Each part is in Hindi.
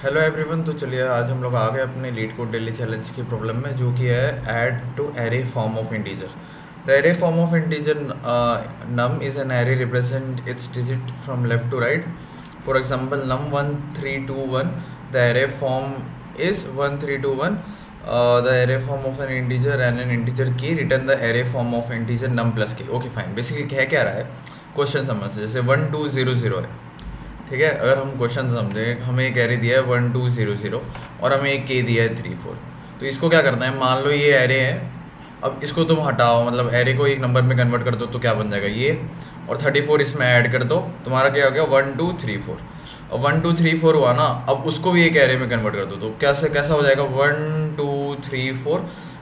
Hello everyone. तो चलिए आज हम लोग आ गए अपने लीड कोड डेली चैलेंज की प्रॉब्लम में, जो कि है add to array form of integer. The array form of integer num is an array represent its digit from left to right. For example num 1321, the array form is 1321, the array form of an integer and an integer k return the array form of integer num plus k. Okay fine, basically कह क्या रहा है क्वेश्चन समझ से, जैसे 1200 है, ठीक है। अगर हम क्वेश्चन समझें, हमें एक एरे दिया है 1200 और हमें एक के दिया है 34। तो इसको क्या करना है, मान लो ये एरे है, अब इसको तुम हटाओ, मतलब एरे को एक नंबर में कन्वर्ट कर दो तो क्या बन जाएगा ये, और 34 इसमें ऐड कर दो, तुम्हारा क्या हो गया 1234। और 1234 हुआ ना, अब उसको भी एक एरे में कन्वर्ट कर दो तो कैसे कैसा हो जाएगा 1234।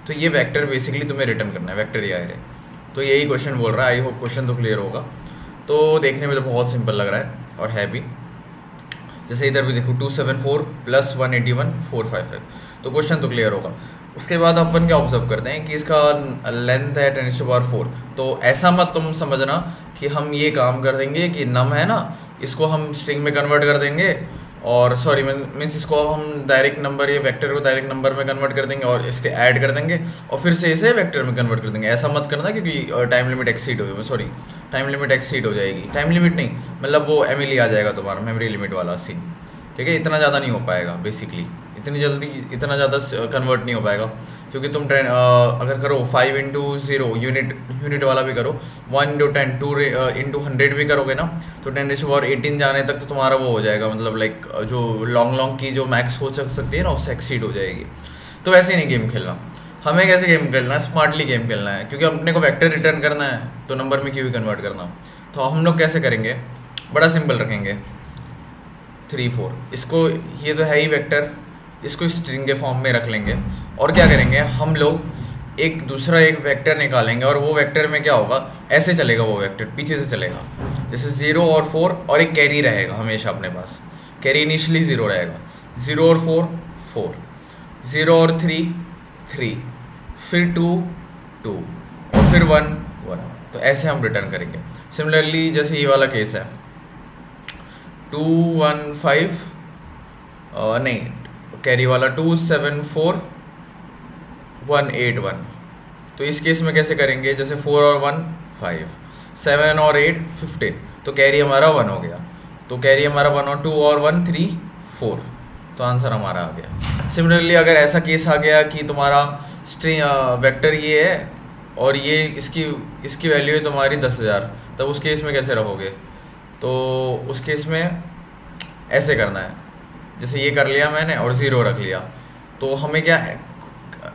तो ये वेक्टर बेसिकली तुम्हें रिटर्न करना है, वेक्टर या एरे। तो यही क्वेश्चन बोल रहा है। आई होप क्वेश्चन तो क्लियर होगा। तो देखने में तो बहुत सिंपल लग रहा है और है भी। जैसे इधर भी देखो 274 प्लस 181 455, तो क्वेश्चन तो क्लियर होगा। उसके बाद अपन क्या ऑब्जर्व करते हैं कि इसका लेंथ है 10⁴। तो ऐसा मत तुम समझना कि हम ये काम कर देंगे कि नम है ना, इसको हम स्ट्रिंग में कन्वर्ट कर देंगे, और सॉरी मीन्स इसको हम डायरेक्ट नंबर, ये वेक्टर को डायरेक्ट नंबर में कन्वर्ट कर देंगे और इसके ऐड कर देंगे और फिर से इसे वेक्टर में कन्वर्ट कर देंगे। ऐसा मत करना, क्योंकि टाइम लिमिट एक्सीड हो, सॉरी टाइम लिमिट एक्सीड हो जाएगी। टाइम लिमिट नहीं, मतलब वो एमएलई आ जाएगा तुम्हारा, मेमोरी लिमिट वाला सीन, ठीक है। इतना ज़्यादा नहीं हो पाएगा बेसिकली, इतनी जल्दी इतना ज़्यादा कन्वर्ट नहीं हो पाएगा, क्योंकि तुम अगर करो 5 × 0 यूनिट वाला भी करो, 1 × 10 2 × 100 भी करोगे ना, तो 10⁻18 जाने तक तो तुम्हारा वो हो जाएगा, मतलब लाइक जो लॉन्ग की जो मैक्स हो सकती है ना, उससे एक्सीड हो जाएगी। तो वैसे ही नहीं गेम खेलना, हमें कैसे गेम खेलना है, स्मार्टली गेम खेलना है, क्योंकि अपने को वेक्टर रिटर्न करना है तो नंबर में क्यों भी कन्वर्ट करना। तो हम लोग कैसे करेंगे, बड़ा सिंपल रखेंगे 34, इसको ये तो है ही वेक्टर, इसको स्ट्रिंग के फॉर्म में रख लेंगे। और क्या करेंगे हम लोग, एक दूसरा एक वेक्टर निकालेंगे, और वो वेक्टर में क्या होगा, ऐसे चलेगा वो वेक्टर, पीछे से चलेगा, जैसे 0 और 4, और एक कैरी रहेगा हमेशा अपने पास। कैरी इनिशियली 0 रहेगा, 0 और 4 4, 0 और 3 3, फिर 2 2, और फिर 1 1। तो ऐसे हम रिटर्न करेंगे। सिमिलरली जैसे ये वाला केस है 215, नहीं कैरी वाला 274 181। तो इस केस में कैसे करेंगे, जैसे 4 और 1 5, 7 और 8 15, तो कैरी हमारा 1 हो गया। तो कैरी हमारा 1 और 2 और 1 3 4, तो आंसर हमारा आ गया। सिमिलरली अगर ऐसा केस आ गया कि तुम्हारा स्ट्रिंग वेक्टर ये है और ये इसकी वैल्यू है तुम्हारी 10,000, तब उस केस में कैसे रखोगे, तो उस केस में ऐसे करना है, जैसे ये कर लिया मैंने और 0 रख लिया, तो हमें क्या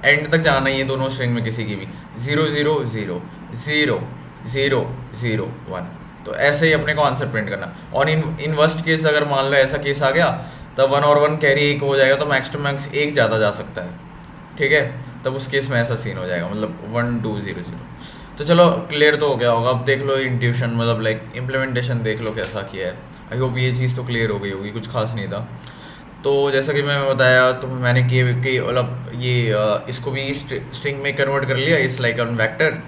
एंड तक जाना ही है दोनों स्ट्रिंग में किसी की भी, 0 0 0 0 0 0 1। तो ऐसे ही अपने को आंसर प्रिंट करना। और इन वर्स्ट केस अगर मान लो ऐसा केस आ गया, तब 1 और 1 कैरी 1 हो जाएगा, तो मैक्स टू मैक्स 1 ज़्यादा जा सकता है, ठीक है। तब उस केस में ऐसा सीन हो जाएगा, मतलब 1 2 0 0। तो चलो क्लियर तो हो गया होगा। अब देख लो इंट्यूशन, मतलब लाइक इम्प्लीमेंटेशन देख लो कैसा किया है। आई होप ये चीज़ तो क्लियर हो गई होगी, कुछ खास नहीं था। तो जैसा कि मैं बताया, तो मैंने कि मतलब ये इसको भी स्ट्रिंग में कन्वर्ट कर लिया, इस लाइक ऑन वेक्टर,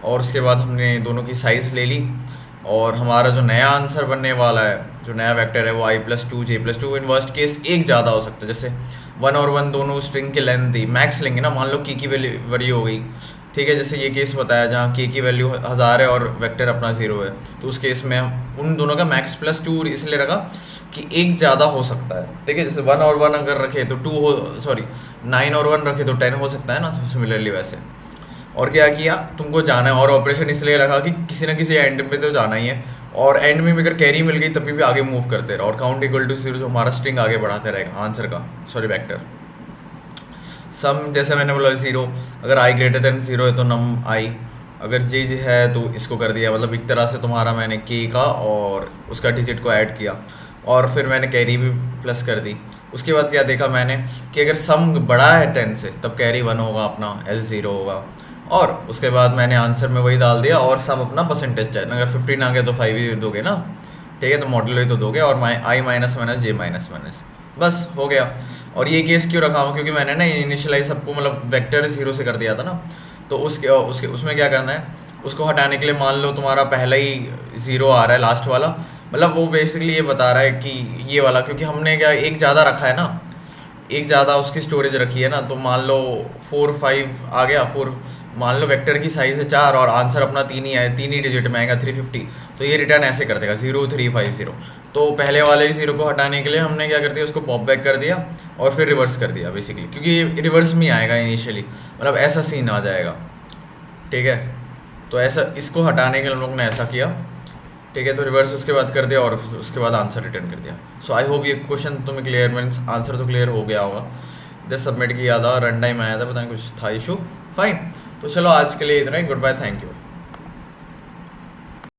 और उसके बाद हमने दोनों की साइज़ ले ली, और हमारा जो नया आंसर बनने वाला है, जो नया वेक्टर है वो i+2 j+2। In worst case एक ज़्यादा हो सकता है, जैसे 1 और 1 दोनों स्ट्रिंग की लेंथ थी, मैक्स लेंगे ना, मान लो की वैल्यू हो गई, ठीक है। जैसे ये केस बताया जहाँ की वैल्यू 1000 है और वेक्टर अपना 0 है, तो उस केस में उन दोनों का मैक्स +2 इसलिए रखा कि एक ज़्यादा हो सकता है, ठीक है। जैसे 1 और 1 अगर रखे तो 2 हो, सॉरी 9 और 1 रखे तो 10 हो सकता है ना, सिमिलरली वैसे। और क्या किया, तुमको जाना है, और ऑपरेशन इसलिए रखा कि किसी ना किसी एंड पे तो जाना ही है, और एंड में अगर कैरी मिल गई तभी भी आगे मूव करते रहो, और काउंट इक्वल टू 0 जो हमारा स्ट्रिंग आगे बढ़ाते रहेगा आंसर का, सॉरी वेक्टर। सम जैसे मैंने बोला 0, अगर i > 0 है तो नम i, अगर j है तो इसको कर दिया, मतलब एक तरह से तुम्हारा मैंने k का और उसका डिजिट को ऐड किया, और फिर मैंने कैरी भी प्लस कर दी। उसके बाद क्या देखा मैंने कि अगर सम बड़ा है 10 से तब कैरी 1 होगा अपना, एल 0 होगा, और उसके बाद मैंने आंसर में वही डाल दिया, और सम अपना परसेंटेज 10, अगर 15 आ गया तो 5 ही दोगे ना, ठीक है, तो मॉडल ही तो दोगे, और i - - बस हो गया। और ये केस क्यों रखा हूँ, क्योंकि मैंने ना इनिशियलाइज सबको मतलब वेक्टर 0 से कर दिया था ना, तो उसमें क्या करना है, उसको हटाने के लिए मान लो तुम्हारा पहला ही 0 आ रहा है लास्ट वाला, मतलब वो बेसिकली ये बता रहा है कि ये वाला, क्योंकि हमने क्या एक ज़्यादा रखा है ना, एक ज़्यादा उसकी स्टोरेज रखी है ना, तो मान लो 4 5 आ गया, 4, मान लो वेक्टर की साइज़ है 4 और आंसर अपना 3 ही आए, 3 ही डिजिट में आएगा 350, तो ये रिटर्न ऐसे कर देगा 0350। तो पहले वाले 0 को हटाने के लिए हमने क्या कर दिया, उसको पॉप बैक कर दिया और फिर रिवर्स कर दिया बेसिकली, क्योंकि ये रिवर्स में ही आएगा इनिशियली, मतलब ऐसा सीन आ जाएगा। ठीक है, तो ऐसा इसको हटाने के लिए हम लोग ने ऐसा किया। ठीक है, तो रिवर्स उसके बाद कर दिया और उसके बाद आंसर रिटर्न कर दिया। सो आई होप ये क्वेश्चन तुम्हें क्लियर, मीन्स आंसर तो क्लियर हो गया होगा। जस्ट सबमिट किया था, रन टाइम आया था, पता नहीं कुछ था इशू। फाइन, तो चलो आज के लिए इतना ही, गुड बाय, थैंक यू।